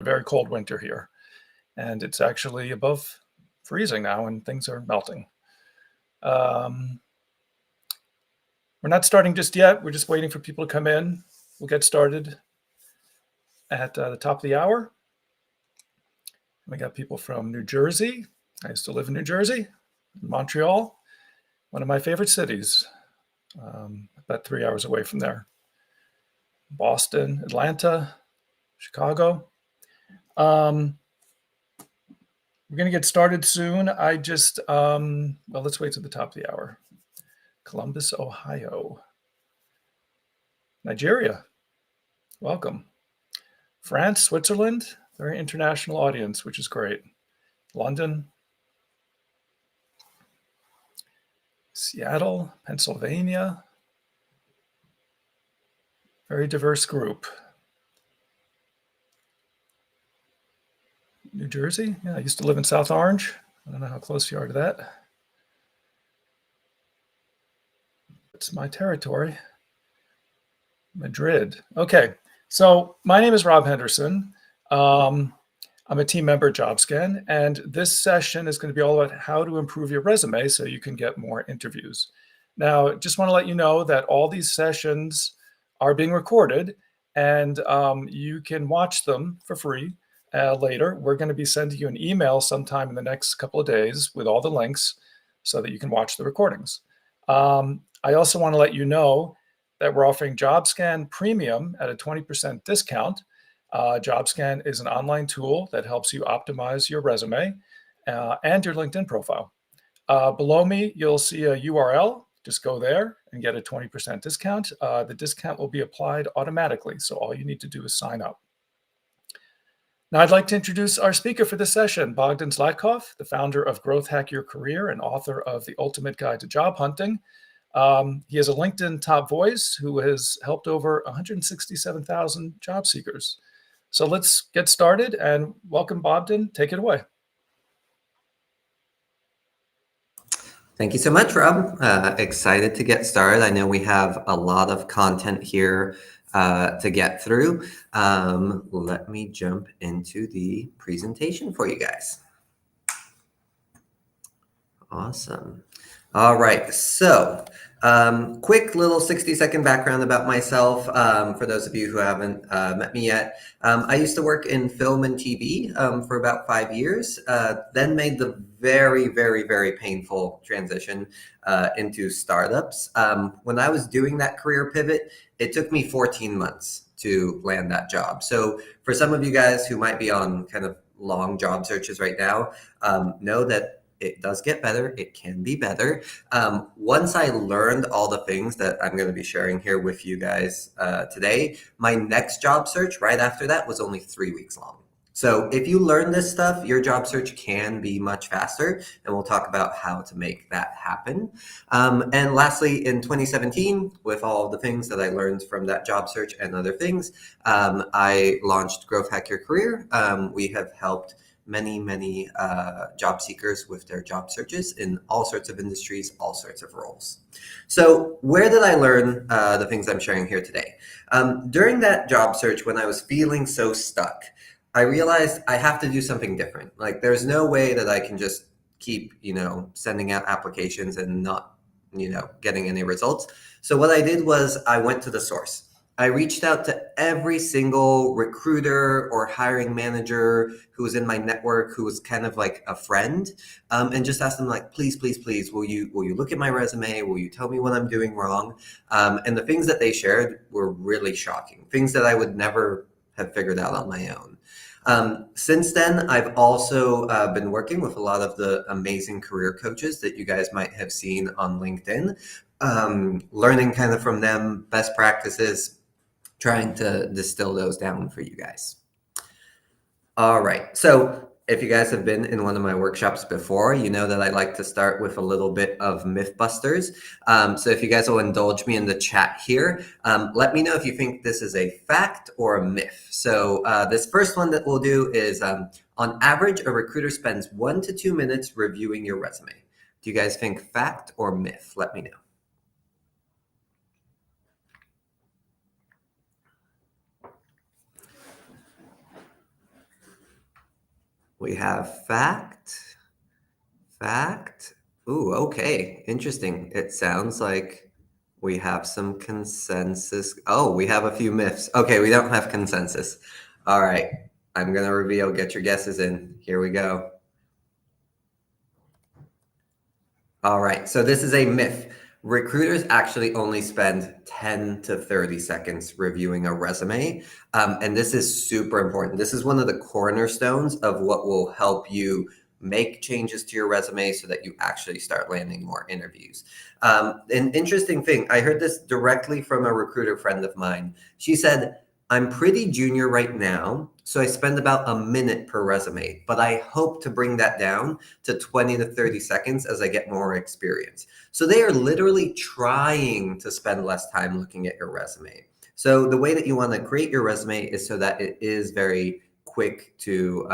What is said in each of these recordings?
a very cold winter here, and it's actually above freezing now, and things are melting. We're not starting just yet. We're just waiting for people to come in. We'll get started at the top of the hour. We got people from New Jersey. I used to live in New Jersey, Montreal, one of my favorite cities, about 3 hours away from there. Boston, Atlanta, Chicago. We're going to get started soon. Well, let's wait to the top of the hour. Columbus, Ohio. Nigeria, welcome. France, Switzerland, very international audience, which is great. London, Seattle, Pennsylvania, very diverse group. New Jersey, yeah, I used to live in South Orange. I don't know how close you are to that. It's my territory. Madrid. Okay, so my name is Rob Henderson. I'm a team member at JobScan, and this session is going to be all about how to improve your resume so you can get more interviews. Now, just want to let you know that all these sessions are being recorded, and you can watch them for free later. We're going to be sending you an email sometime in the next couple of days with all the links so that you can watch the recordings. I also want to let you know that we're offering JobScan Premium at a 20% discount. JobScan is an online tool that helps you optimize your resume and your LinkedIn profile. Below me, you'll see a URL. Just go there and get a 20% discount. The discount will be applied automatically, so all you need to do is sign up. Now, I'd like to introduce our speaker for this session, Bogdan Zlatkov, the founder of GrowthHackYourCareer and author of The Ultimate Guide to Job Hunting. He is a LinkedIn top voice who has helped over 167,000 job seekers. So let's get started and welcome Bogdan. Take it away. Thank you so much, Rob. Excited to get started. I know we have a lot of content here to get through. Let me jump into the presentation for you guys. Awesome. All right, so quick little 60-second background about myself for those of you who haven't met me yet. I used to work in film and TV for about 5 years, then made the very, very, very painful transition into startups. When I was doing that career pivot, it took me 14 months to land that job. So for some of you guys who might be on kind of long job searches right now, know that it does get better. It can be better. Once I learned all the things that I'm going to be sharing here with you guys today, my next job search right after that was only 3 weeks long. So if you learn this stuff, your job search can be much faster, and we'll talk about how to make that happen. And lastly, in 2017, with all the things that I learned from that job search and other things, I launched Growth Hack Your Career. We have helped many job seekers with their job searches in all sorts of industries, all sorts of roles. So where did I learn the things I'm sharing here today? During that job search, when I was feeling so stuck, I realized I have to do something different. Like, there's no way that I can just keep, sending out applications and not, getting any results. So what I did was I went to the source. I reached out to every single recruiter or hiring manager who was in my network, who was kind of like a friend, and just asked them, like, please, will you look at my resume? Will you tell me what I'm doing wrong? And the things that they shared were really shocking, things that I would never have figured out on my own. Since then, I've also been working with a lot of the amazing career coaches that you guys might have seen on LinkedIn, learning kind of from them best practices, trying to distill those down for you guys. All right, so if you guys have been in one of my workshops before, you know that I like to start with a little bit of Mythbusters. So if you guys will indulge me in the chat here, let me know if you think this is a fact or a myth. So this first one that we'll do is, on average, a recruiter spends 1 to 2 minutes reviewing your resume. Do you guys think fact or myth? Let me know. We have fact. Ooh, okay. Interesting. It sounds like we have some consensus. Oh, we have a few myths. Okay, we don't have consensus. All right. I'm going to reveal. Get your guesses in. Here we go. All right. So this is a myth. Recruiters actually only spend 10 to 30 seconds reviewing a resume. And this is super important. This is one of the cornerstones of what will help you make changes to your resume so that you actually start landing more interviews. An interesting thing, I heard this directly from a recruiter friend of mine. She said, I'm pretty junior right now, so I spend about a minute per resume, but I hope to bring that down to 20 to 30 seconds as I get more experience. So they are literally trying to spend less time looking at your resume. So the way that you want to create your resume is so that it is very quick to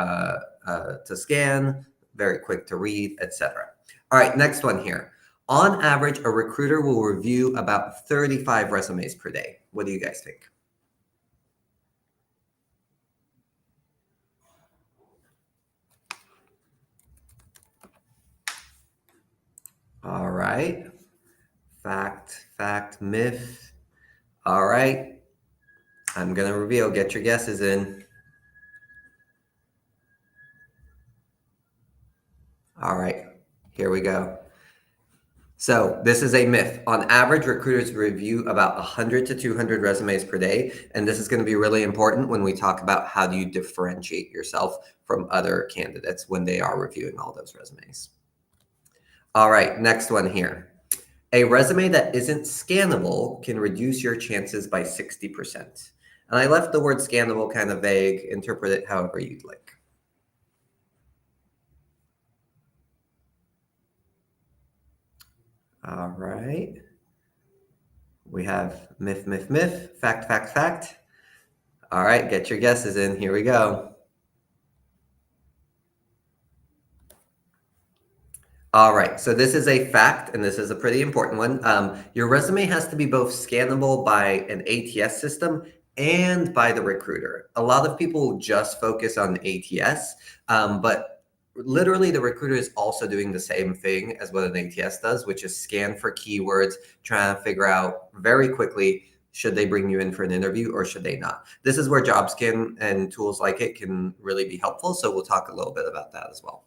scan, very quick to read, etc. All right, next one here. On average, a recruiter will review about 35 resumes per day. What do you guys think? All right. Fact, myth. All right. I'm going to reveal. Get your guesses in. All right. Here we go. So this is a myth. On average, recruiters review about 100 to 200 resumes per day. And this is going to be really important when we talk about how do you differentiate yourself from other candidates when they are reviewing all those resumes. All right. Next one here. A resume that isn't scannable can reduce your chances by 60%. And I left the word scannable kind of vague. Interpret it however you'd like. All right. We have myth, fact. All right, get your guesses in. Here we go. All right, so this is a fact, and this is a pretty important one. Your resume has to be both scannable by an ATS system and by the recruiter. A lot of people just focus on ATS, but literally the recruiter is also doing the same thing as what an ATS does, which is scan for keywords, trying to figure out very quickly, should they bring you in for an interview or should they not? This is where JobScan and tools like it can really be helpful. So we'll talk a little bit about that as well.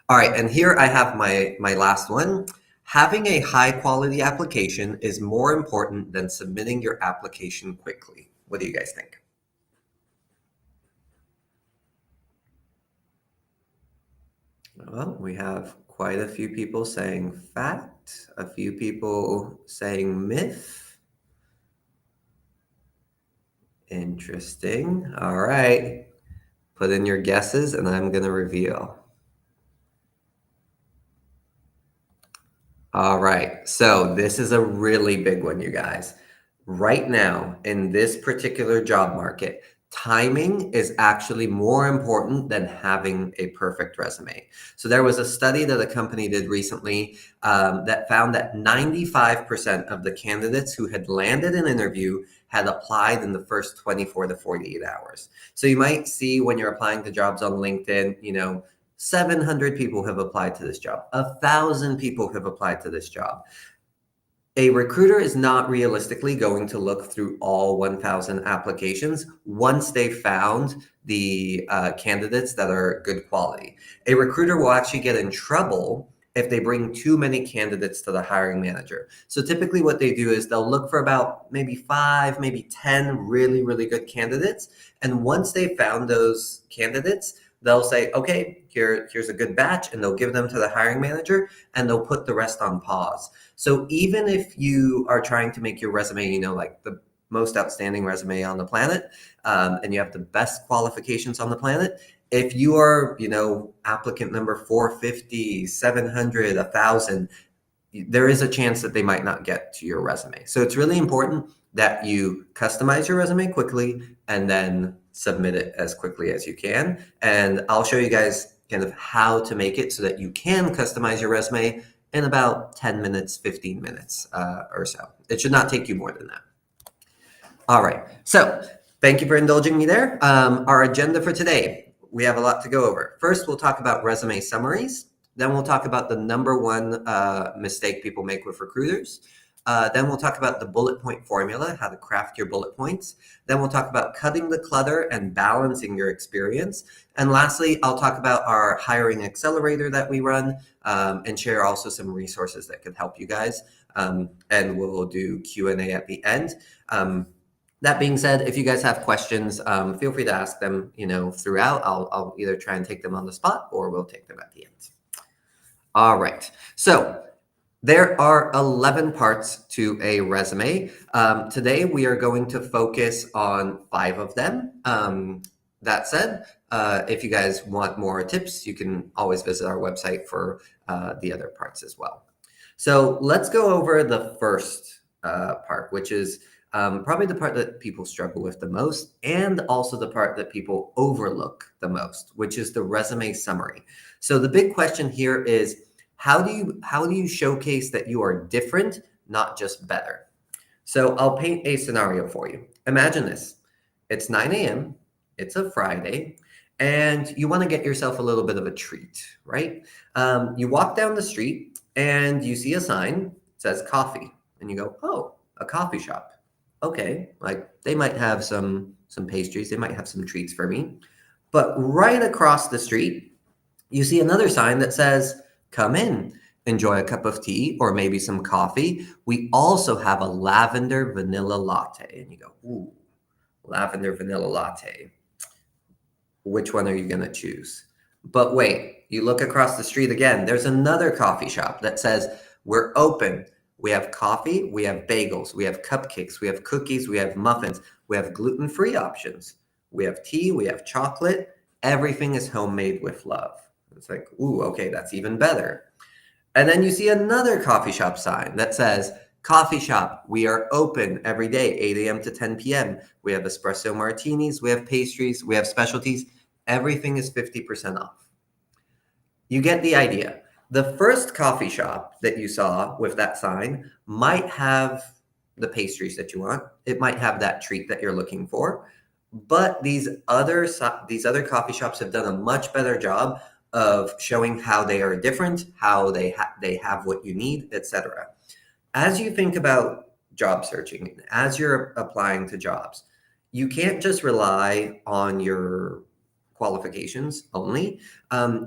All right, and here I have my last one. Having a high quality application is more important than submitting your application quickly. What do you guys think? Well, we have quite a few people saying fact, a few people saying myth. Interesting. All right. Put in your guesses and I'm going to reveal. All right. So this is a really big one, you guys. Right now, in this particular job market, timing is actually more important than having a perfect resume. So there was a study that a company did recently that found that 95% of the candidates who had landed an interview had applied in the first 24 to 48 hours. So you might see when you're applying to jobs on LinkedIn, 700 people have applied to this job. 1,000 people have applied to this job. A recruiter is not realistically going to look through all 1,000 applications once they found the candidates that are good quality. A recruiter will actually get in trouble if they bring too many candidates to the hiring manager. So typically what they do is they'll look for about maybe 5, maybe 10 really, really good candidates. And once they found those candidates, they'll say, okay, here's a good batch, and they'll give them to the hiring manager, and they'll put the rest on pause. So even if you are trying to make your resume, like the most outstanding resume on the planet, and you have the best qualifications on the planet, if you are, applicant number 450, 700, 1,000, there is a chance that they might not get to your resume. So it's really important that you customize your resume quickly and then submit it as quickly as you can. And I'll show you guys kind of how to make it so that you can customize your resume in about 10 minutes, 15 minutes or so. It should not take you more than that. All right. So thank you for indulging me there. Our agenda for today. we have a lot to go over. First, we'll talk about resume summaries. Then we'll talk about the number one mistake people make with recruiters. Then we'll talk about the bullet point formula, how to craft your bullet points. Then we'll talk about cutting the clutter and balancing your experience. And lastly, I'll talk about our hiring accelerator that we run and share also some resources that could help you guys. And we'll do Q&A at the end. That being said, if you guys have questions, feel free to ask them, throughout. I'll either try and take them on the spot or we'll take them at the end. All right. So there are 11 parts to a resume. Today, we are going to focus on 5 of them. That said, if you guys want more tips, you can always visit our website for the other parts as well. So let's go over the first part, which is probably the part that people struggle with the most, and also the part that people overlook the most, which is the resume summary. So the big question here is, how do you showcase that you are different, not just better? So I'll paint a scenario for you. Imagine this. It's 9 a.m., it's a Friday, and you want to get yourself a little bit of a treat, right? You walk down the street and you see a sign that says coffee, and you go, oh, a coffee shop. Okay, like they might have some pastries, they might have some treats for me. But right across the street, you see another sign that says, come in, enjoy a cup of tea or maybe some coffee. We also have a lavender vanilla latte. And you go, ooh, lavender vanilla latte. Which one are you going to choose? But wait, you look across the street again. There's another coffee shop that says, we're open. We have coffee, we have bagels, we have cupcakes, we have cookies, we have muffins, we have gluten-free options. We have tea, we have chocolate. Everything is homemade with love. It's like, ooh, okay, that's even better. And then you see another coffee shop sign that says, coffee shop, we are open every day, 8 a.m. to 10 p.m. We have espresso martinis, we have pastries, we have specialties. Everything is 50% off. You get the idea. The first coffee shop that you saw with that sign might have the pastries that you want. It might have that treat that you're looking for. But these other coffee shops have done a much better job of showing how they are different, how they have what you need, etc. As you think about job searching, as you're applying to jobs, you can't just rely on your qualifications only.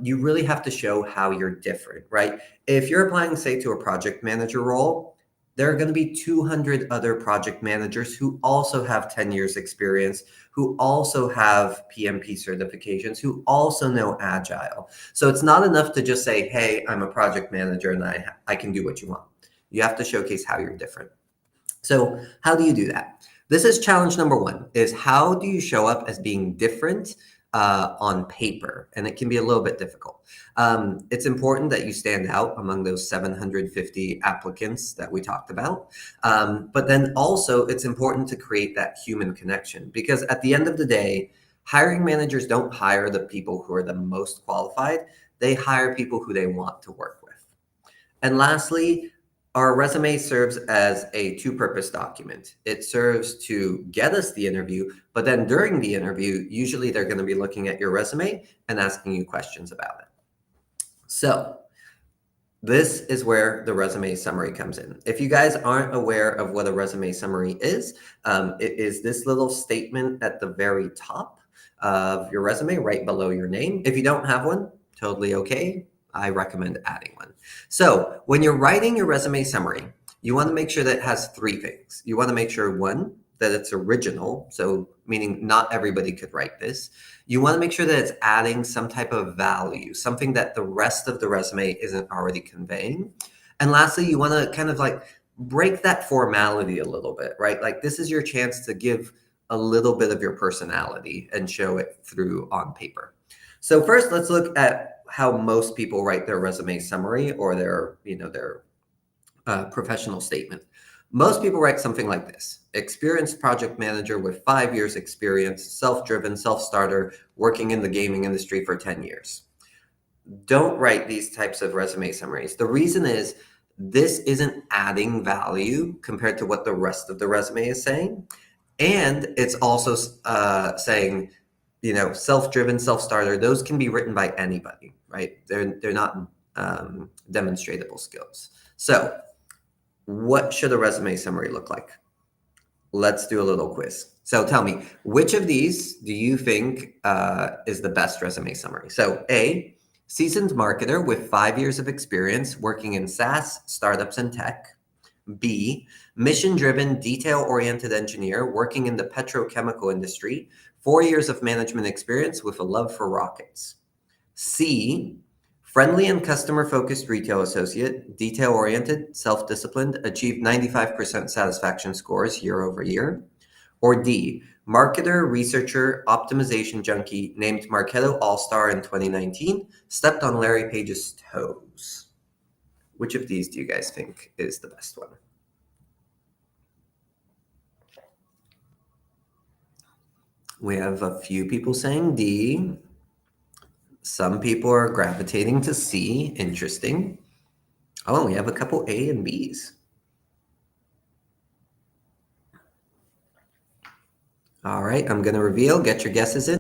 You really have to show how you're different, right? If you're applying, say, to a project manager role, there are going to be 200 other project managers who also have 10 years experience, who also have PMP certifications, who also know Agile. So it's not enough to just say, hey, I'm a project manager and I can do what you want. You have to showcase how you're different. So how do you do that? This is challenge number 1, is how do you show up as being different on paper? And it can be a little bit difficult. It's important that you stand out among those 750 applicants that we talked about. But then also it's important to create that human connection, because at the end of the day, hiring managers don't hire the people who are the most qualified. They hire people who they want to work with. And lastly, our resume serves as a two-purpose document. It serves to get us the interview, but then during the interview, usually they're going to be looking at your resume and asking you questions about it. So this is where the resume summary comes in. If you guys aren't aware of what a resume summary is, it is this little statement at the very top of your resume, right below your name. If you don't have one, totally okay. I recommend adding one. So when you're writing your resume summary, you want to make sure that it has 3 things. You want to make sure, 1, that it's original, so meaning not everybody could write this. You want to make sure that it's adding some type of value, something that the rest of the resume isn't already conveying. And lastly, you want to kind of like break that formality a little bit, right? Like this is your chance to give a little bit of your personality and show it through on paper. So first, let's look at how most people write their resume summary or their professional statement. Most people write something like this: experienced project manager with 5 years experience, self-driven, self-starter, working in the gaming industry for 10 years. Don't write these types of resume summaries. The reason is this isn't adding value compared to what the rest of the resume is saying. And it's also saying, self-driven, self-starter, those can be written by anybody, right? They're not demonstratable skills. So what should a resume summary look like? Let's do a little quiz. So tell me, which of these do you think is the best resume summary? So A, seasoned marketer with 5 years of experience working in SaaS, startups, and tech. B, mission-driven, detail-oriented engineer working in the petrochemical industry, 4 years of management experience with a love for rockets. C, friendly and customer-focused retail associate, detail-oriented, self-disciplined, achieved 95% satisfaction scores year over year. Or D, marketer, researcher, optimization junkie, named Marketo All-Star in 2019, stepped on Larry Page's toes. Which of these do you guys think is the best one? We have a few people saying D. Some people are gravitating to C. Interesting. Oh, we have a couple A and Bs. All right, I'm going to reveal. Get your guesses in.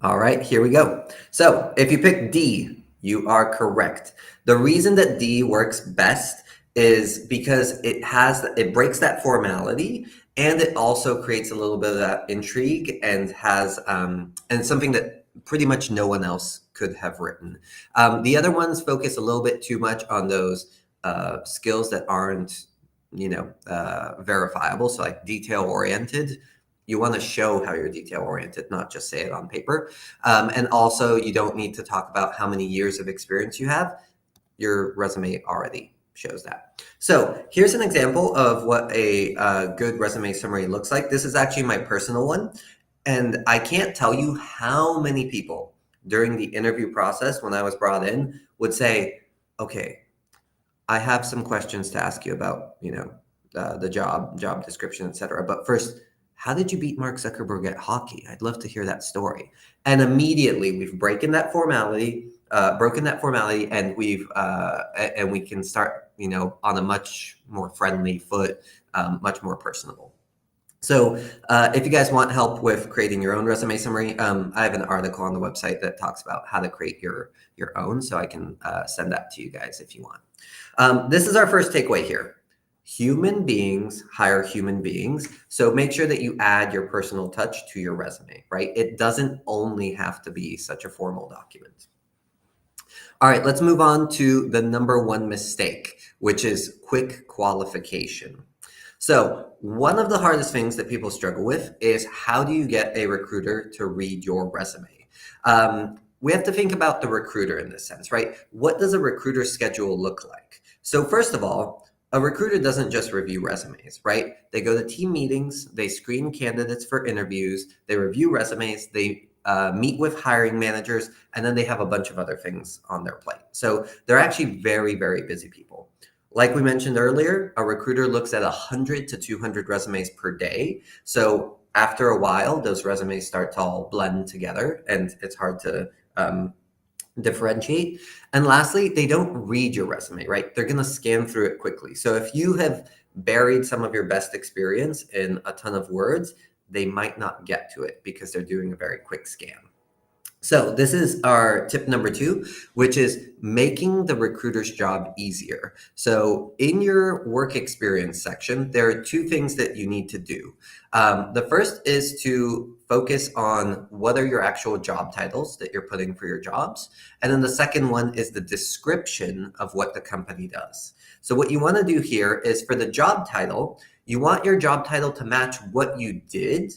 All right, here we go. So if you pick D, you are correct. The reason that D works best is because it breaks that formality, and it also creates a little bit of that intrigue and has and something that pretty much no one else could have written. The other ones focus a little bit too much on those skills that aren't verifiable. So like detail oriented. You want to show how you're detail oriented, not just say it on paper. And also, you don't need to talk about how many years of experience you have. Your resume already shows that. So here's an example of what a good resume summary looks like. This is actually my personal one. And I can't tell you how many people during the interview process when I was brought in would say, okay, I have some questions to ask you about, the job description, etc. But first, how did you beat Mark Zuckerberg at hockey? I'd love to hear that story. And immediately we've broken that formality, and we can start, on a much more friendly foot, much more personable. So if you guys want help with creating your own resume summary, I have an article on the website that talks about how to create your own. So I can send that to you guys if you want. This is our first takeaway here. Human beings hire human beings. So make sure that you add your personal touch to your resume, right? It doesn't only have to be such a formal document. All right, let's move on to the number one mistake, which is quick qualification. So one of the hardest things that people struggle with is how do you get a recruiter to read your resume? We have to think about the recruiter in this sense, right? What does a recruiter schedule look like? So first of all, a recruiter doesn't just review resumes, right? They go to team meetings, they screen candidates for interviews, they review resumes, they meet with hiring managers, and then they have a bunch of other things on their plate. So they're actually very, very busy people. Like we mentioned earlier, a recruiter looks at 100 to 200 resumes per day. So after a while, those resumes start to all blend together, and it's hard to differentiate. And lastly, they don't read your resume, right? They're going to scan through it quickly. So if you have buried some of your best experience in a ton of words, they might not get to it because they're doing a very quick scan. So this is our tip number 2, which is making the recruiter's job easier. So in your work experience section, there are 2 things that you need to do. The first is to focus on what are your actual job titles that you're putting for your jobs. And then the second one is the description of what the company does. So what you want to do here is for the job title, you want your job title to match what you did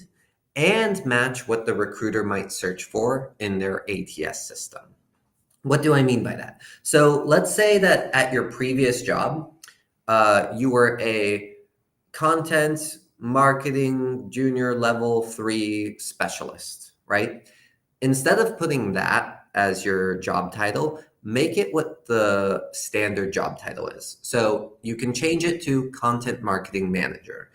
and match what the recruiter might search for in their ATS system. What do I mean by that? So let's say that at your previous job, you were a content marketing junior level 3 specialist, right? Instead of putting that as your job title, make it what the standard job title is. So you can change it to content marketing manager.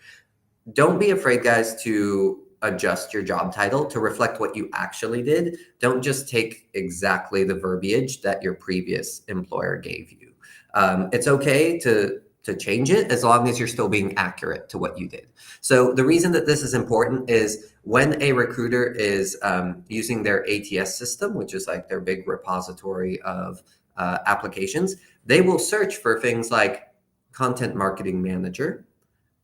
Don't be afraid, guys, to adjust your job title to reflect what you actually did. Don't just take exactly the verbiage that your previous employer gave you. It's okay to to change it, as long as you're still being accurate to what you did. So the reason that this is important is when a recruiter is using their ATS system, which is like their big repository of applications, they will search for things like content marketing manager,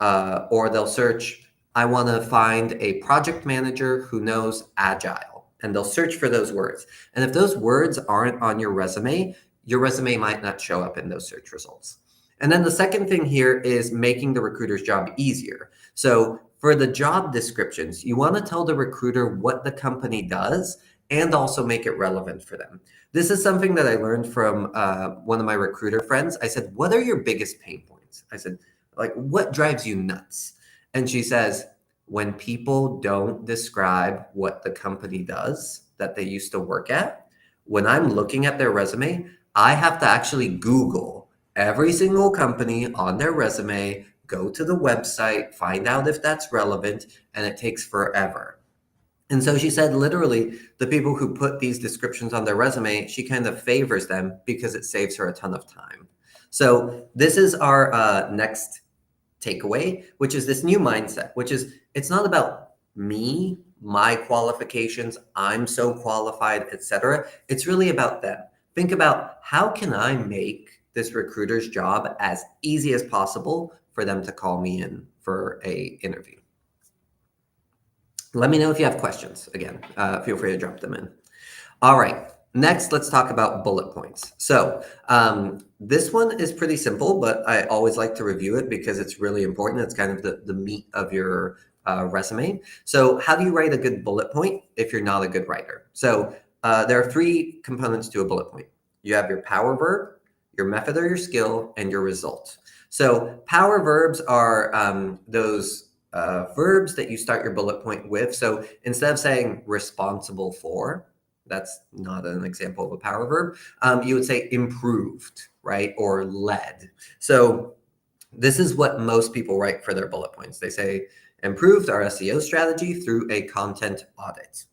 or they'll search, I want to find a project manager who knows agile, and they'll search for those words. And if those words aren't on your resume might not show up in those search results. And then the second thing here is making the recruiter's job easier. So for the job descriptions, you want to tell the recruiter what the company does and also make it relevant for them. This is something that I learned from one of my recruiter friends. I said, what are your biggest pain points? I said, like, what drives you nuts? And she says, when people don't describe what the company does that they used to work at, when I'm looking at their resume, I have to actually Google every single company on their resume, go to the website, find out if that's relevant, and it takes forever. And so she said, literally, the people who put these descriptions on their resume, she kind of favors them because it saves her a ton of time. So this is our next takeaway, which is this new mindset, which is it's not about me, my qualifications, I'm so qualified, etc. It's really about them. Think about, how can I make this recruiter's job as easy as possible for them to call me in for a interview? Let me know if you have questions. Again, feel free to drop them in. All right, next, let's talk about bullet points. So this one is pretty simple, but I always like to review it because it's really important. It's kind of the meat of your resume. So how do you write a good bullet point if you're not a good writer? So there are three components to a bullet point. You have your power verb, your method or your skill, and your result. So power verbs are those verbs that you start your bullet point with. So instead of saying responsible for, that's not an example of a power verb, you would say improved, right? Or led. So this is what most people write for their bullet points. They say improved our SEO strategy through a content audit.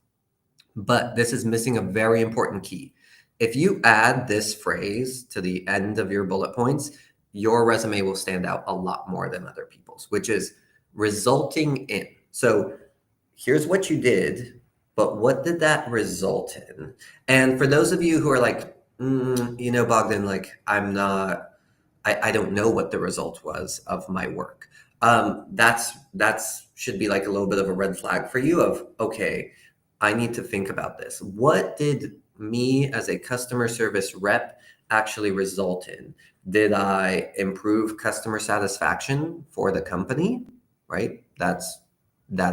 But this is missing a very important key. If you add this phrase to the end of your bullet points, your resume will stand out a lot more than other people's, which is resulting in. So here's what you did, but what did that result in? And for those of you who are like, Bogdan, like I don't know what the result was of my work. That's should be like a little bit of a red flag for you of, okay, I need to think about this. What did me as a customer service rep actually result in? Did I improve customer satisfaction for the company? Right? That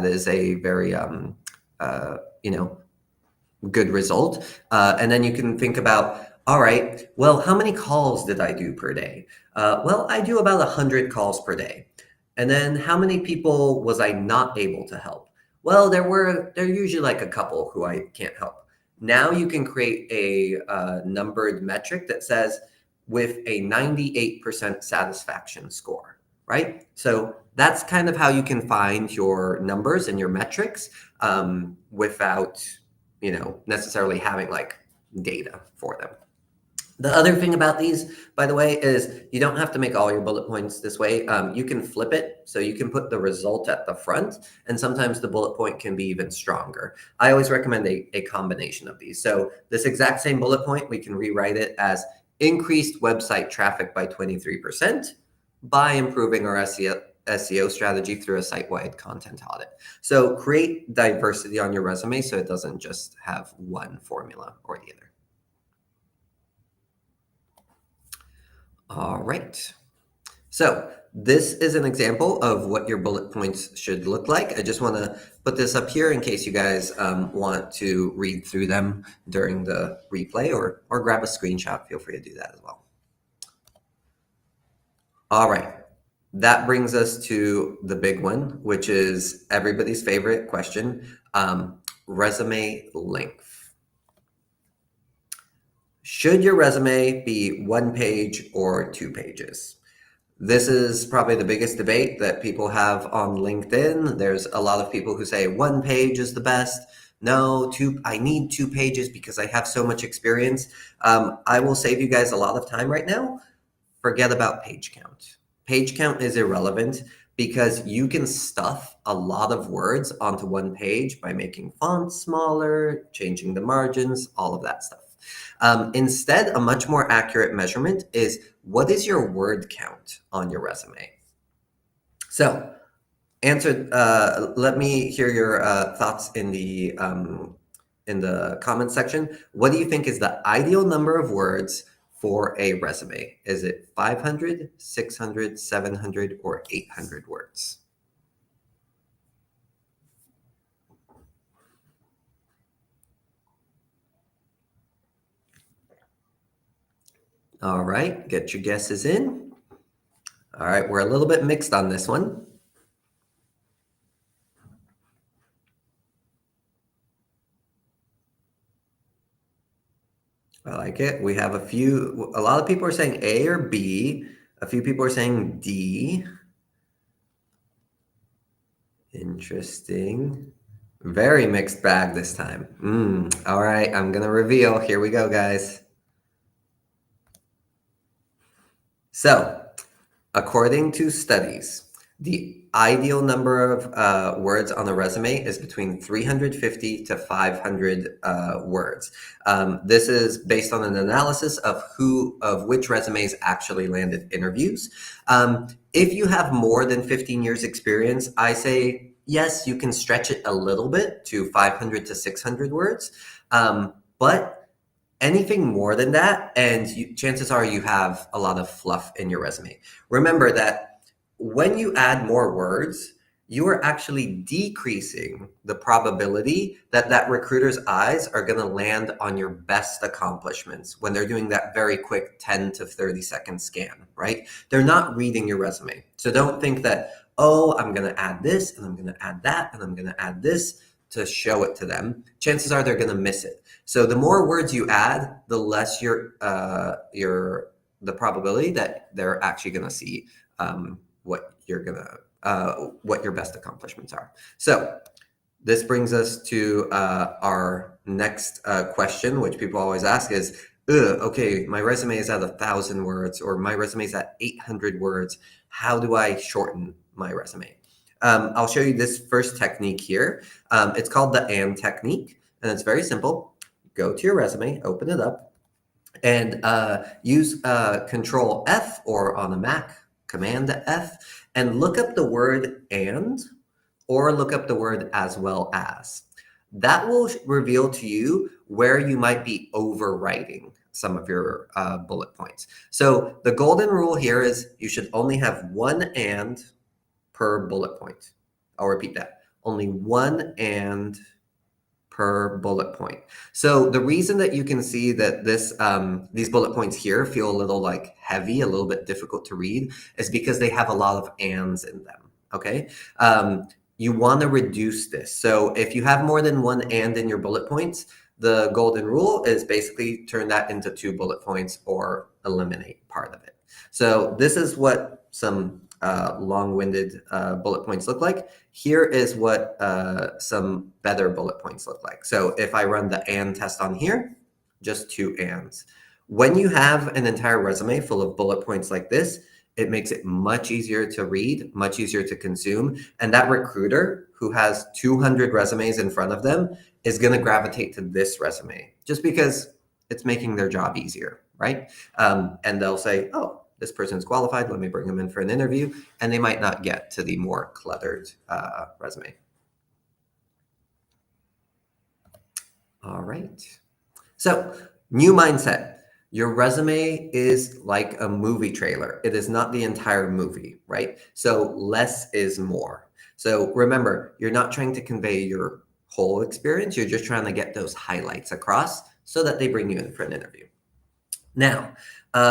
is a very good result. And then you can think about, all right, well, how many calls did I do per day? Well, I do about 100 calls per day. And then how many people was I not able to help? Well, there are usually like a couple who I can't help. Now you can create a numbered metric that says with a 98% satisfaction score, right? So that's kind of how you can find your numbers and your metrics without, necessarily having like data for them. The other thing about these, by the way, is you don't have to make all your bullet points this way. You can flip it. So you can put the result at the front, and sometimes the bullet point can be even stronger. I always recommend a combination of these. So this exact same bullet point, we can rewrite it as increased website traffic by 23% by improving our SEO strategy through a site-wide content audit. So create diversity on your resume so it doesn't just have one formula or the other. All right. So this is an example of what your bullet points should look like. I just want to put this up here in case you guys want to read through them during the replay or grab a screenshot. Feel free to do that as well. All right. That brings us to the big one, which is everybody's favorite question, resume length. Should your resume be 1 page or 2 pages? This is probably the biggest debate that people have on LinkedIn. There's a lot of people who say 1 page is the best. No, I need 2 pages because I have so much experience. I will save you guys a lot of time right now. Forget about page count. Page count is irrelevant because you can stuff a lot of words onto one page by making fonts smaller, changing the margins, all of that stuff. Instead, a much more accurate measurement is what is your word count on your resume? So let me hear your thoughts in the comment section. What do you think is the ideal number of words for a resume? Is it 500, 600, 700, or 800 words? All right, get your guesses in. All right, we're a little bit mixed on this one. I like it. We have a lot of people are saying A or B. A few people are saying D. Interesting. Very mixed bag this time. All right, I'm going to reveal. Here we go, guys. So, according to studies, the ideal number of words on a resume is between 350 to 500 words. This is based on an analysis of which resumes actually landed interviews. If you have more than 15 years experience, I say, yes, you can stretch it a little bit to 500 to 600 words. But anything more than that, and chances are you have a lot of fluff in your resume. Remember that when you add more words, you are actually decreasing the probability that recruiter's eyes are going to land on your best accomplishments when they're doing that very quick 10 to 30 second scan, right? They're not reading your resume. So don't think that, oh, I'm going to add this and I'm going to add that and I'm going to add this to show it to them. Chances are they're going to miss it. So the more words you add, the less the probability that they're actually going to see what your best accomplishments are. So this brings us to our next question, which people always ask is, okay, my resume is at 1,000 words or my resume is at 800 words. How do I shorten my resume? I'll show you this first technique here. It's called the and technique, and it's very simple. Go to your resume, open it up, and use Control F, or on a Mac, Command F, and look up the word and, or look up the word as well as. That will reveal to you where you might be overwriting some of your bullet points. So the golden rule here is you should only have one and per bullet point. I'll repeat that. Only one and per bullet point. So the reason that you can see that these bullet points here feel a little like heavy, a little bit difficult to read, is because they have a lot of ands in them, okay? You want to reduce this. So if you have more than one and in your bullet points, the golden rule is basically turn that into 2 bullet points or eliminate part of it. So this is what some long-winded bullet points look like. Here is what some better bullet points look like. So if I run the and test on here, just 2 ands. When you have an entire resume full of bullet points like this, it makes it much easier to read, much easier to consume. And that recruiter who has 200 resumes in front of them is going to gravitate to this resume just because it's making their job easier, right? And they'll say, oh, this person is qualified, let me bring them in for an interview, and they might not get to the more cluttered resume. All right. So, new mindset. Your resume is like a movie trailer. It is not the entire movie, right? So less is more. So remember, you're not trying to convey your whole experience. You're just trying to get those highlights across so that they bring you in for an interview. Now,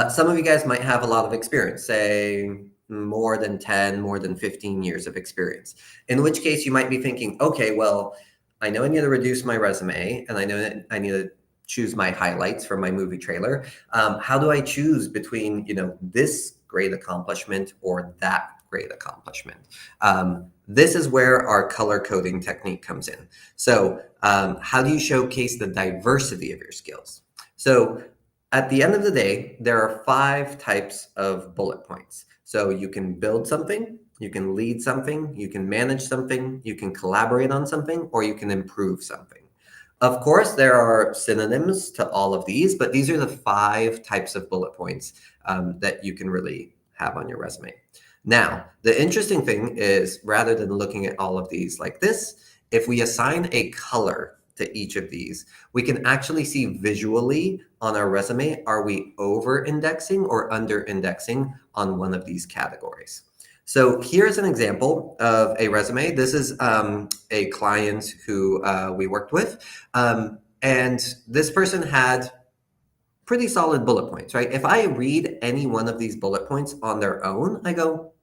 some of you guys might have a lot of experience, say more than 10, more than 15 years of experience, in which case you might be thinking, okay, well, I know I need to reduce my resume and I know that I need to choose my highlights from my movie trailer. How do I choose between, this great accomplishment or that great accomplishment? This is where our color coding technique comes in. So how do you showcase the diversity of your skills? So at the end of the day, there are 5 types of bullet points. So you can build something, you can lead something, you can manage something, you can collaborate on something, or you can improve something. Of course, there are synonyms to all of these, but these are the 5 types of bullet points that you can really have on your resume. Now, the interesting thing is, rather than looking at all of these like this, if we assign a color to each of these, we can actually see visually on our resume, are we over-indexing or under-indexing on one of these categories? So here's an example of a resume. This is a client who we worked with. And this person had pretty solid bullet points, right? If I read any one of these bullet points on their own, I go,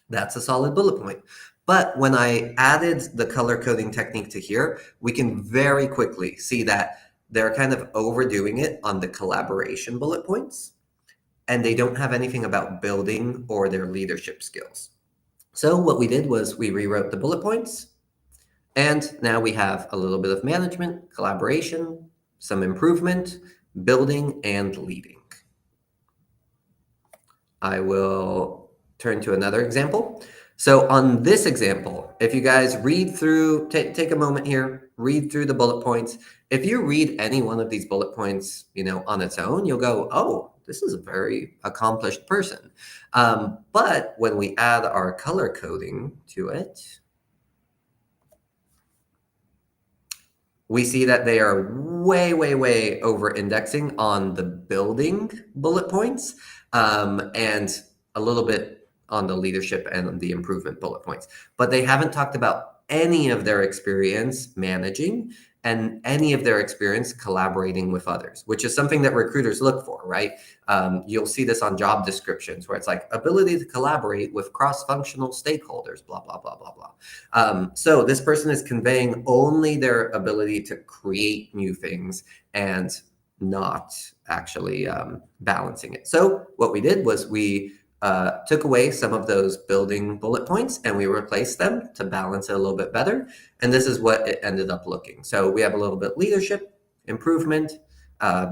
that's a solid bullet point. But when I added the color coding technique to here, we can very quickly see that they're kind of overdoing it on the collaboration bullet points, and they don't have anything about building or their leadership skills. So what we did was we rewrote the bullet points, and now we have a little bit of management, collaboration, some improvement, building, and leading. I will turn to another example. So on this example, if you guys read through, take a moment here, read through the bullet points. If you read any one of these bullet points, on its own, you'll go, oh, this is a very accomplished person. But when we add our color coding to it, we see that they are way, way, way over indexing on the building bullet points and a little bit on the leadership and the improvement bullet points. But they haven't talked about any of their experience managing and any of their experience collaborating with others, which is something that recruiters look for, right? You'll see this on job descriptions where it's like ability to collaborate with cross-functional stakeholders, blah, blah, blah, blah, blah. So this person is conveying only their ability to create new things and not actually balancing it. So what we did was we took away some of those building bullet points and we replaced them to balance it a little bit better. And this is what it ended up looking. So we have a little bit leadership, improvement,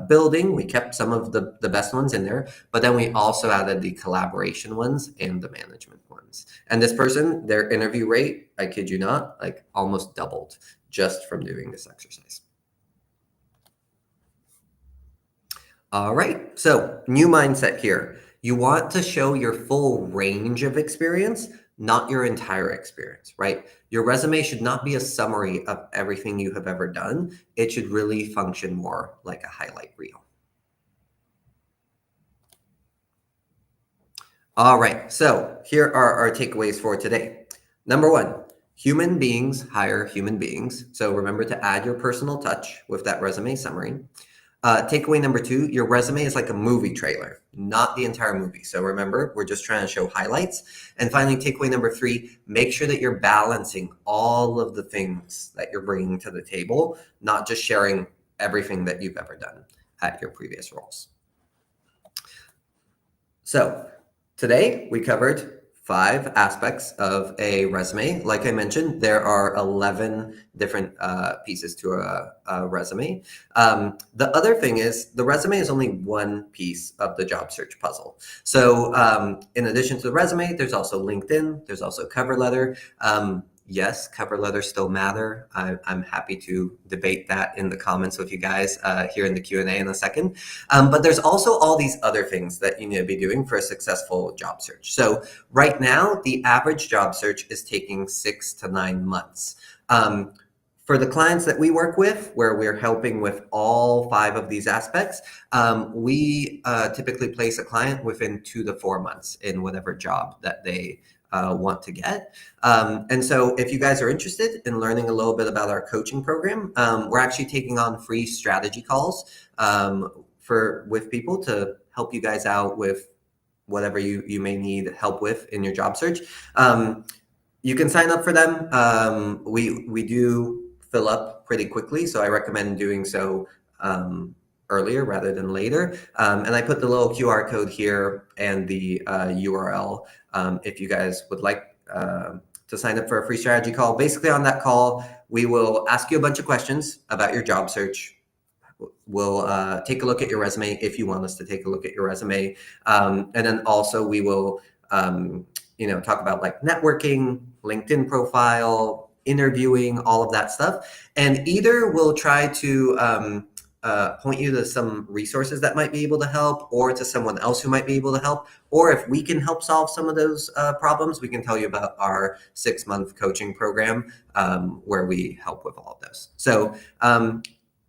building. We kept some of the best ones in there, but then we also added the collaboration ones and the management ones. And this person, their interview rate, I kid you not, like almost doubled just from doing this exercise. All right, so new mindset here. You want to show your full range of experience, not your entire experience, right? Your resume should not be a summary of everything you have ever done. It should really function more like a highlight reel. All right, so here are our takeaways for today. Number 1, human beings hire human beings. So remember to add your personal touch with that resume summary. Takeaway number 2, your resume is like a movie trailer, not the entire movie. So remember, we're just trying to show highlights. And finally, takeaway number 3, make sure that you're balancing all of the things that you're bringing to the table, not just sharing everything that you've ever done at your previous roles. So today we covered 5 aspects of a resume. Like I mentioned, there are 11 different pieces to a resume. The other thing is the resume is only one piece of the job search puzzle. So in addition to the resume, there's also LinkedIn, there's also cover letter. Yes, cover letters still matter. I'm happy to debate that in the comments with you guys here in the Q&A in a second. But there's also all these other things that you need to be doing for a successful job search. So right now, the average job search is taking 6 to 9 months. For the clients that we work with, where we're helping with all 5 of these aspects, we typically place a client within 2 to 4 months in whatever job that they want to get. And so if you guys are interested in learning a little bit about our coaching program, we're actually taking on free strategy calls with people to help you guys out with whatever you may need help with in your job search. You can sign up for them. We do fill up pretty quickly, so I recommend doing so earlier rather than later. And I put the little QR code here and the URL if you guys would like to sign up for a free strategy call. Basically on that call, we will ask you a bunch of questions about your job search. We'll take a look at your resume if you want us to take a look at your resume. And then also we will talk about like networking, LinkedIn profile, interviewing, all of that stuff. And either we'll try to point you to some resources that might be able to help, or to someone else who might be able to help. Or if we can help solve some of those problems, we can tell you about our 6-month coaching program where we help with all of those. So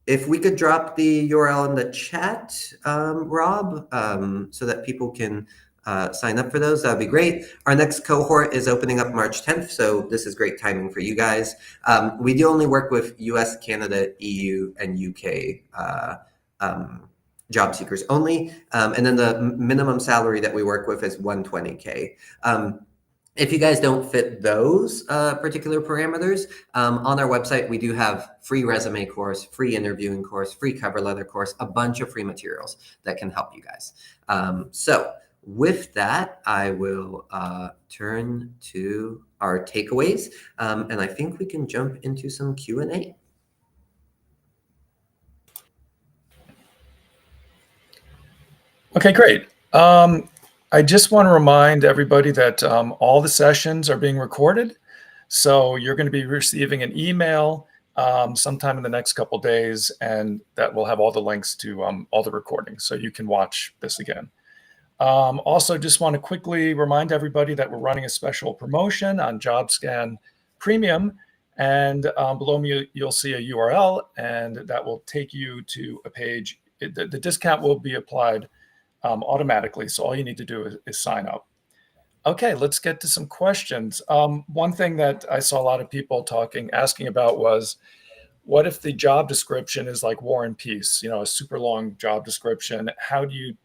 if we could drop the URL in the chat, Rob, so that people can sign up for those, that'd be great. Our next cohort is opening up March 10th, so this is great timing for you guys. We do only work with US, Canada, EU, and UK job seekers only. And then the minimum salary that we work with is $120K. If you guys don't fit those particular parameters, on our website, we do have free resume course, free interviewing course, free cover letter course, a bunch of free materials that can help you guys. So with that, I will turn to our takeaways, and I think we can jump into some Q&A. Okay, great. I just want to remind everybody that all the sessions are being recorded. So you're going to be receiving an email sometime in the next couple of days, and that will have all the links to all the recordings, so you can watch this again. Also, just want to quickly remind everybody that we're running a special promotion on JobScan Premium, and below me you'll see a URL, and that will take you to a page. The discount will be applied automatically, so all you need to do is sign up. Okay, let's get to some questions. One thing that I saw a lot of people asking about was, what if the job description is like War and Peace, a super long job description? How do you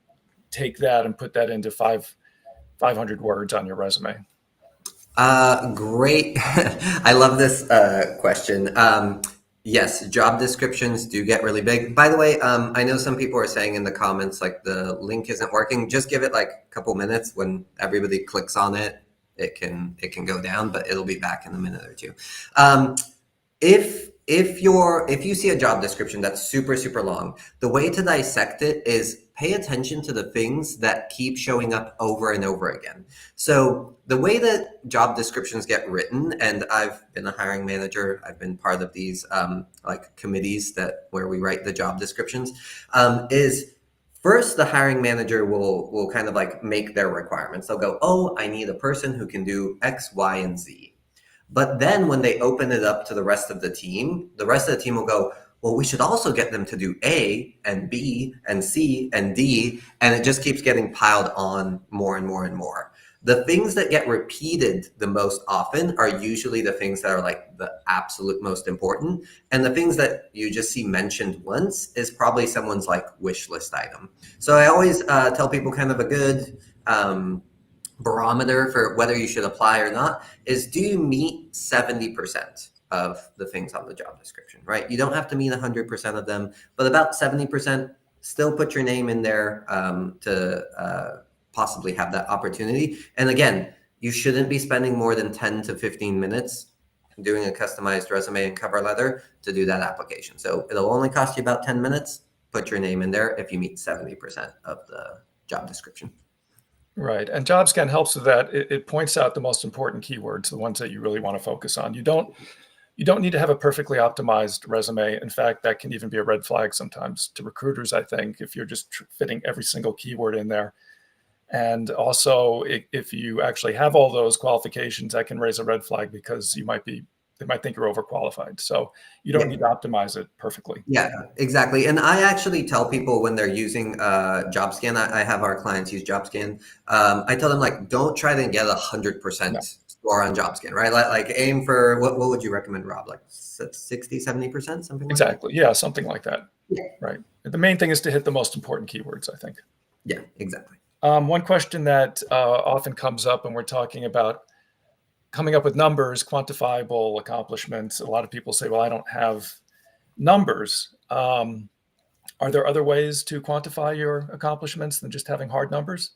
take that and put that into 500 words on your resume? Great. I love this question. Yes, job descriptions do get really big. By the way, I know some people are saying in the comments, like, the link isn't working. Just give it like a couple minutes. When everybody clicks on it, it can go down, but it'll be back in a minute or two. If you see a job description that's super, super long, the way to dissect it is pay attention to the things that keep showing up over and over again. So the way that job descriptions get written, and I've been a hiring manager, I've been part of these like committees where we write the job descriptions, is first the hiring manager will kind of like make their requirements. They'll go, oh, I need a person who can do X, Y, and Z. But then when they open it up to the rest of the team will go, well, we should also get them to do A and B and C and D, and it just keeps getting piled on more and more and more. The things that get repeated the most often are usually the things that are like the absolute most important, and the things that you just see mentioned once is probably someone's like wish list item. So I always tell people kind of a good barometer for whether you should apply or not is, do you meet 70% of the things on the job description, right? You don't have to meet 100% of them, but about 70%, still put your name in there to possibly have that opportunity. And again, you shouldn't be spending more than 10 to 15 minutes doing a customized resume and cover letter to do that application. So it'll only cost you about 10 minutes. Put your name in there if you meet 70% of the job description. Right. And JobScan helps with that. It points out the most important keywords, the ones that you really want to focus on. You don't need to have a perfectly optimized resume. In fact, that can even be a red flag sometimes to recruiters, I think, if you're just fitting every single keyword in there. And also, if you actually have all those qualifications, that can raise a red flag because they might think you're overqualified. So you don't need to optimize it perfectly. Yeah, exactly. And I actually tell people when they're using JobScan, I have our clients use JobScan. I tell them, like, don't try to get 100% score on JobScan, right? Like aim for, what would you recommend, Rob? Like 60, 70%, something like Exactly. that? Yeah, something like that. Yeah. Right. The main thing is to hit the most important keywords, I think. Yeah, exactly. One question that often comes up when we're talking about coming up with numbers, quantifiable accomplishments, a lot of people say, well, I don't have numbers. Are there other ways to quantify your accomplishments than just having hard numbers?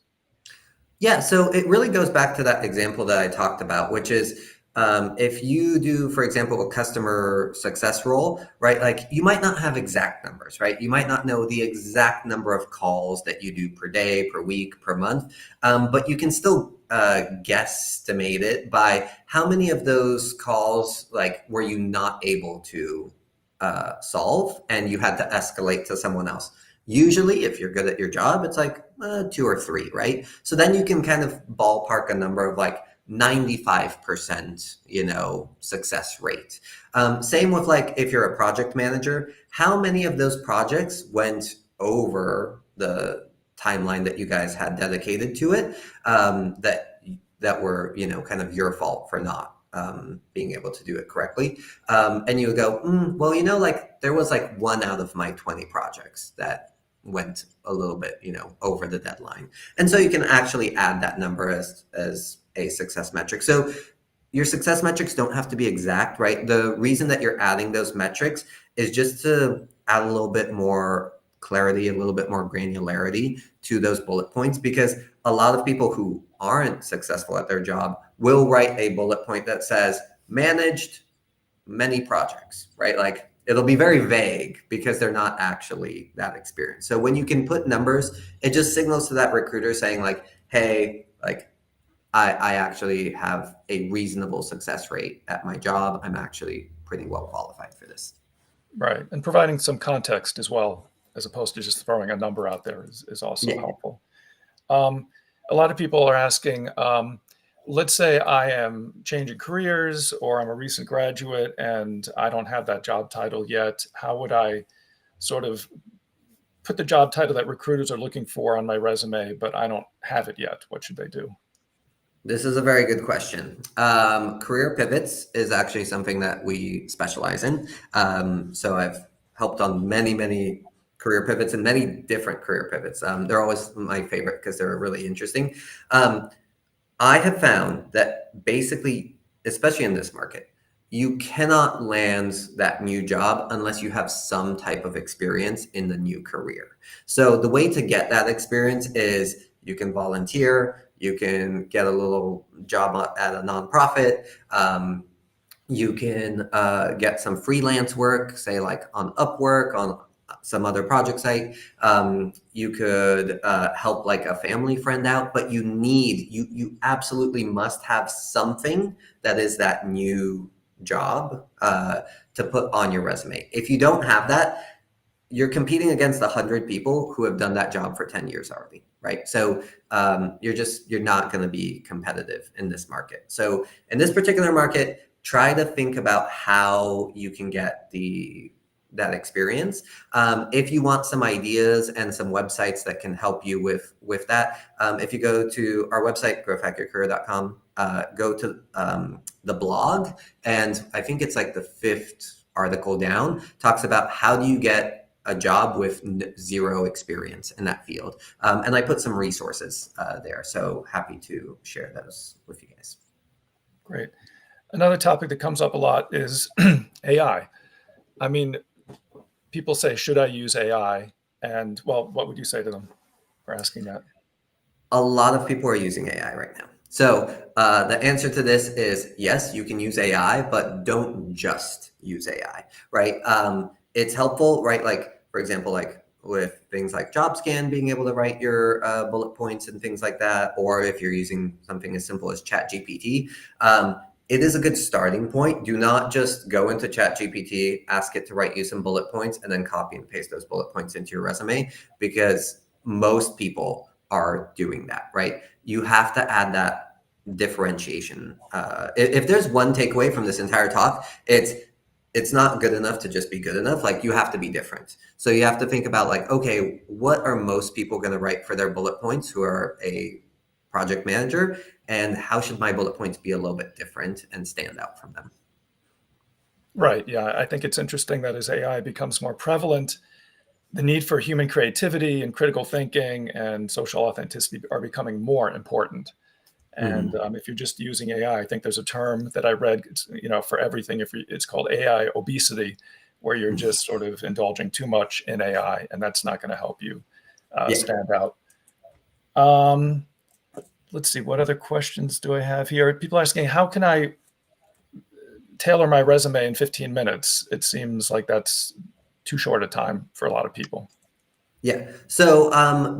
Yeah, so it really goes back to that example that I talked about, which is if you do, for example, a customer success role, right? Like, you might not have exact numbers, right? You might not know the exact number of calls that you do per day, per week, per month, but you can still guesstimate it by how many of those calls like were you not able to solve and you had to escalate to someone else. Usually, if you're good at your job, it's like 2 or 3, right? So then you can kind of ballpark a number of like 95%, success rate. Same with like if you're a project manager, how many of those projects went over the timeline that you guys had dedicated to it, that were, kind of your fault for not being able to do it correctly. And you would go, well, like there was like 1 out of my 20 projects that went a little bit, over the deadline. And so you can actually add that number as a success metric. So your success metrics don't have to be exact, right? The reason that you're adding those metrics is just to add a little bit more clarity, a little bit more granularity to those bullet points, because a lot of people who aren't successful at their job will write a bullet point that says managed many projects, right? Like it'll be very vague because they're not actually that experienced. So when you can put numbers, it just signals to that recruiter saying like, hey, like I actually have a reasonable success rate at my job. I'm actually pretty well qualified for this. Right. And providing some context as well, as opposed to just throwing a number out there is also helpful. A lot of people are asking, let's say I am changing careers or I'm a recent graduate and I don't have that job title yet. How would I sort of put the job title that recruiters are looking for on my resume, but I don't have it yet? What should they do? This is a very good question. Career pivots is actually something that we specialize in. So I've helped on many, many career pivots and many different career pivots. They're always my favorite because they're really interesting. I have found that basically, especially in this market, you cannot land that new job unless you have some type of experience in the new career. So the way to get that experience is you can volunteer, you can get a little job at a nonprofit, you can get some freelance work, say like on Upwork, on some other project site. You could help like a family friend out, but you absolutely must have something that is that new job to put on your resume. If you don't have that, you're competing against 100 people who have done that job for 10 years already, right? So you're not going to be competitive in this market. So in this particular market, try to think about how you can get that experience. If you want some ideas and some websites that can help you with that, if you go to our website, GrowthHackYourCareer.com, go to the blog, and I think it's like the 5th article down, talks about how do you get a job with 0 experience in that field. And I put some resources there. So happy to share those with you guys. Great. Another topic that comes up a lot is AI. I mean, people say, should I use AI? And well, what would you say to them for asking that? A lot of people are using AI right now. So the answer to this is yes, you can use AI, but don't just use AI, right? It's helpful, right? Like, for example, like with things like JobScan, being able to write your bullet points and things like that, or if you're using something as simple as ChatGPT, it is a good starting point. Do not just go into ChatGPT, ask it to write you some bullet points, and then copy and paste those bullet points into your resume, because most people are doing that, right? You have to add that differentiation. If there's one takeaway from this entire talk, it's not good enough to just be good enough. Like, you have to be different. So you have to think about like, okay, what are most people going to write for their bullet points who are a project manager, and how should my bullet points be a little bit different and stand out from them? Right. Yeah. I think it's interesting that as AI becomes more prevalent, the need for human creativity and critical thinking and social authenticity are becoming more important. And if you're just using AI, I think there's a term that I read, for everything. It's called AI obesity, where you're just sort of indulging too much in AI, and that's not going to help you stand out. Let's see, what other questions do I have here? People asking, how can I tailor my resume in 15 minutes? It seems like that's too short a time for a lot of people. Yeah. So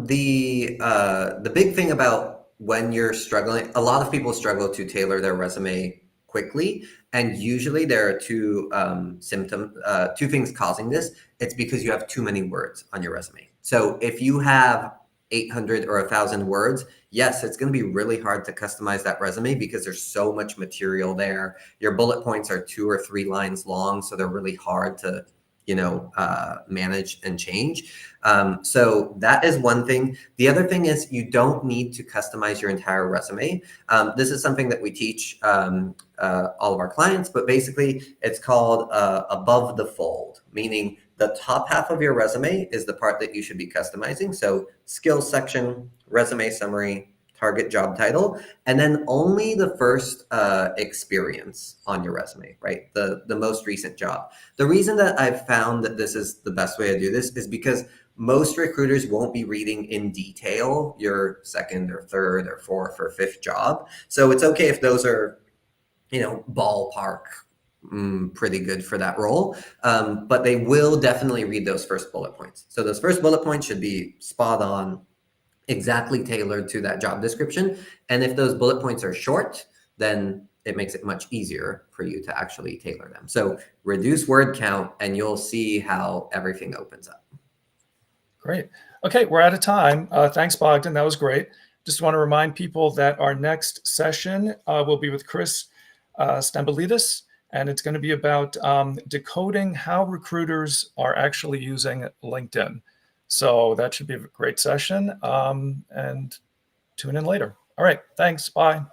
the big thing about when you're struggling, a lot of people struggle to tailor their resume quickly. And usually there are two things causing this. It's because you have too many words on your resume. So if you have 800 or 1,000 words, yes, it's going to be really hard to customize that resume because there's so much material there. Your bullet points are 2 or 3 lines long, so they're really hard to, manage and change. So that is one thing. The other thing is you don't need to customize your entire resume. This is something that we teach all of our clients, but basically it's called above the fold, meaning the top half of your resume is the part that you should be customizing. So skills section, resume summary, target job title, and then only the first experience on your resume, right? The most recent job. The reason that I've found that this is the best way to do this is because most recruiters won't be reading in detail your second or third or fourth or fifth job. So it's okay if those are, ballpark pretty good for that role. But they will definitely read those first bullet points. So those first bullet points should be spot on, exactly tailored to that job description. And if those bullet points are short, then it makes it much easier for you to actually tailor them. So reduce word count and you'll see how everything opens up. Great. Okay, we're out of time. Thanks, Bogdan. That was great. Just want to remind people that our next session will be with Chris Stambolidis, and it's going to be about decoding how recruiters are actually using LinkedIn. So that should be a great session, and tune in later. All right, thanks. Bye.